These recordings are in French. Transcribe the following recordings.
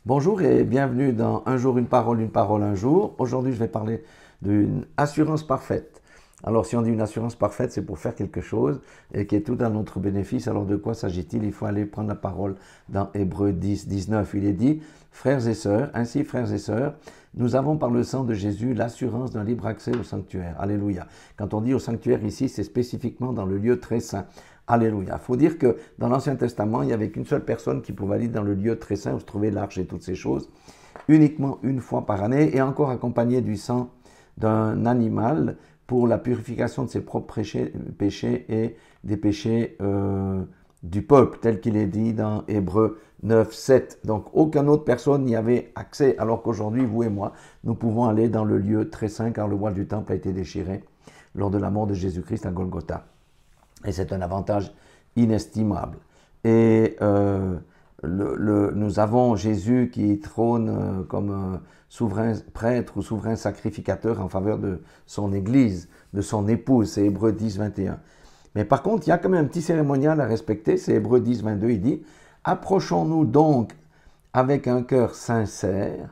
Bonjour et bienvenue dans Un jour, une parole, un jour. Aujourd'hui, je vais parler d'une assurance parfaite. Alors, si on dit une assurance parfaite, c'est pour faire quelque chose et qui est tout à notre bénéfice. Alors, de quoi s'agit-il? Il faut aller prendre la parole dans Hébreux 10, 19. Il est dit, frères et sœurs, ainsi frères et sœurs, nous avons par le sang de Jésus l'assurance d'un libre accès au sanctuaire. Alléluia. Quand on dit au sanctuaire ici, c'est spécifiquement dans le lieu très saint. Alléluia. Il faut dire que dans l'Ancien Testament, il n'y avait qu'une seule personne qui pouvait aller dans le lieu très saint où se trouvait l'arche et toutes ces choses, uniquement une fois par année, et encore accompagné du sang d'un animal pour la purification de ses propres péchés et des péchés du peuple, tel qu'il est dit dans Hébreux 9, 7. Donc aucune autre personne n'y avait accès, alors qu'aujourd'hui, vous et moi, nous pouvons aller dans le lieu très saint car le voile du temple a été déchiré lors de la mort de Jésus-Christ à Golgotha. Et c'est un avantage inestimable. Et nous avons Jésus qui trône comme souverain prêtre ou souverain sacrificateur en faveur de son Église, de son épouse, c'est Hébreux 10, 21. Mais par contre, il y a quand même un petit cérémonial à respecter, c'est Hébreux 10, 22, il dit « Approchons-nous donc avec un cœur sincère ».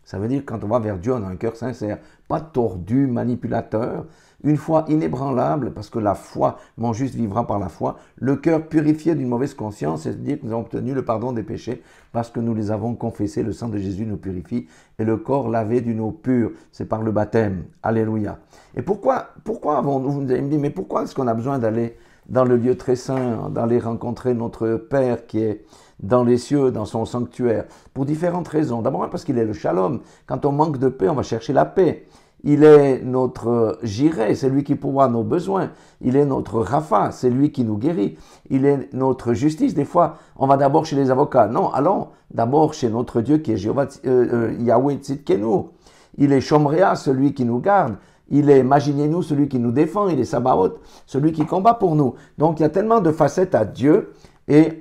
Ça veut dire que quand on va vers Dieu, on a un cœur sincère, pas tordu, manipulateur, une foi inébranlable, parce que la foi, mon juste vivra par la foi, le cœur purifié d'une mauvaise conscience, c'est-à-dire que nous avons obtenu le pardon des péchés, parce que nous les avons confessés, le sang de Jésus nous purifie, et le corps lavé d'une eau pure, c'est par le baptême. Alléluia. Et pourquoi avons-nous, vous allez me dire, mais pourquoi est-ce qu'on a besoin d'aller dans le lieu très saint, d'aller rencontrer notre Père qui est dans les cieux, dans son sanctuaire, pour différentes raisons. D'abord parce qu'il est le shalom. Quand on manque de paix, on va chercher la paix. Il est notre jireh, c'est lui qui pourvoit nos besoins. Il est notre Rapha, c'est lui qui nous guérit. Il est notre justice. Des fois, on va d'abord chez les avocats. Non, allons d'abord chez notre Dieu qui est Yahweh Tzidkenu. Il est Shomrea, celui qui nous garde. Il est Maginez-nous, celui qui nous défend. Il est Sabaoth, celui qui combat pour nous. Donc, il y a tellement de facettes à Dieu et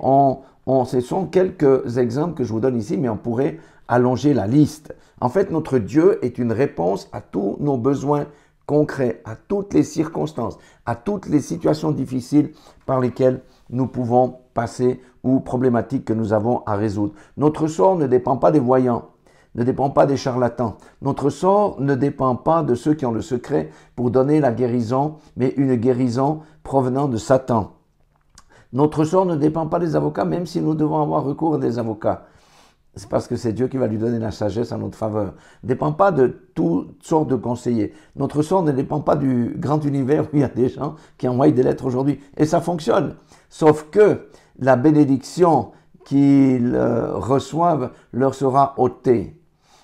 ce sont quelques exemples que je vous donne ici, mais on pourrait allonger la liste. En fait, notre Dieu est une réponse à tous nos besoins concrets, à toutes les circonstances, à toutes les situations difficiles par lesquelles nous pouvons passer ou problématiques que nous avons à résoudre. Notre sort ne dépend pas des voyants, ne dépend pas des charlatans. Notre sort ne dépend pas de ceux qui ont le secret pour donner la guérison, mais une guérison provenant de Satan. Notre sort ne dépend pas des avocats, même si nous devons avoir recours à des avocats. C'est parce que c'est Dieu qui va lui donner la sagesse en notre faveur. Ne dépend pas de toutes sortes de conseillers. Notre sort ne dépend pas du grand univers où il y a des gens qui envoient des lettres aujourd'hui. Et ça fonctionne. Sauf que la bénédiction qu'ils reçoivent leur sera ôtée.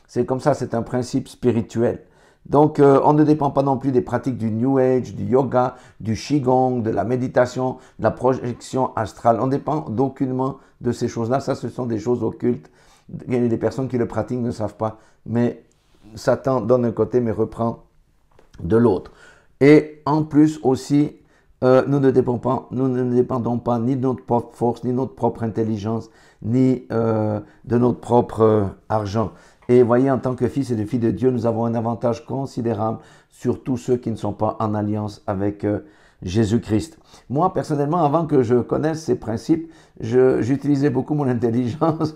C'est comme ça, c'est un principe spirituel. Donc, on ne dépend pas non plus des pratiques du New Age, du yoga, du Qigong, de la méditation, de la projection astrale. On ne dépend d'aucunement de ces choses-là. Ça, ce sont des choses occultes. Les personnes qui le pratiquent ne savent pas. Mais Satan donne un côté, mais reprend de l'autre. Et en plus aussi, nous ne dépendons pas ni de notre propre force, ni de notre propre intelligence, ni de notre propre argent. Et voyez, en tant que fils et de filles de Dieu, nous avons un avantage considérable sur tous ceux qui ne sont pas en alliance avec Jésus-Christ. Moi, personnellement, avant que je connaisse ces principes, j'utilisais beaucoup mon intelligence,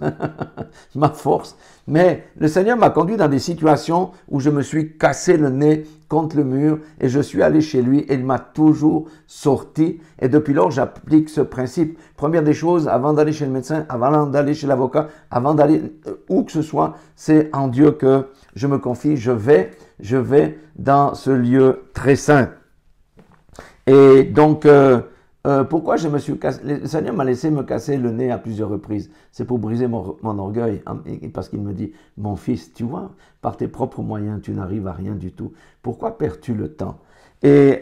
ma force, mais le Seigneur m'a conduit dans des situations où je me suis cassé le nez contre le mur et je suis allé chez lui et il m'a toujours sorti. Et depuis lors, j'applique ce principe. Première des choses, avant d'aller chez le médecin, avant d'aller chez l'avocat, avant d'aller où que ce soit, c'est en Dieu que je me confie. Je vais dans ce lieu très saint. Et donc, pourquoi je me suis cassé? Le Seigneur m'a laissé me casser le nez à plusieurs reprises. C'est pour briser mon orgueil, parce qu'il me dit, mon fils, tu vois, par tes propres moyens, tu n'arrives à rien du tout. Pourquoi perds-tu le temps? Et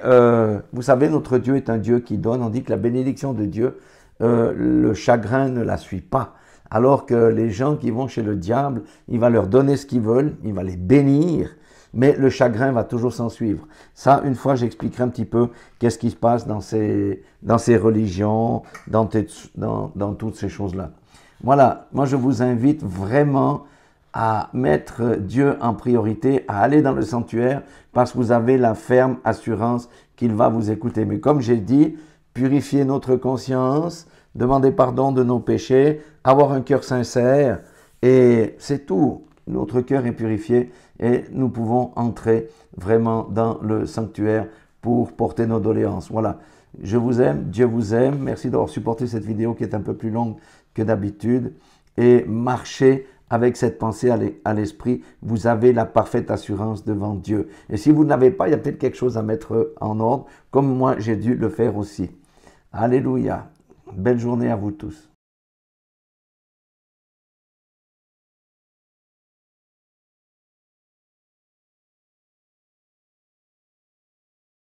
vous savez, notre Dieu est un Dieu qui donne. On dit que la bénédiction de Dieu, le chagrin ne la suit pas. Alors que les gens qui vont chez le diable, il va leur donner ce qu'ils veulent, il va les bénir, mais le chagrin va toujours s'en suivre. Ça, une fois, j'expliquerai un petit peu qu'est-ce qui se passe dans ces religions, dans toutes ces choses-là. Voilà, moi je vous invite vraiment à mettre Dieu en priorité, à aller dans le sanctuaire, parce que vous avez la ferme assurance qu'il va vous écouter. Mais comme j'ai dit, purifier notre conscience, demander pardon de nos péchés, avoir un cœur sincère, Et c'est tout. Notre cœur est purifié et nous pouvons entrer vraiment dans le sanctuaire pour porter nos doléances. Voilà. Je vous aime, Dieu vous aime. Merci d'avoir supporté cette vidéo qui est un peu plus longue que d'habitude. Et marchez avec cette pensée à l'esprit. Vous avez la parfaite assurance devant Dieu. Et si vous n'avez pas, il y a peut-être quelque chose à mettre en ordre, comme moi j'ai dû le faire aussi. Alléluia. Belle journée à vous tous.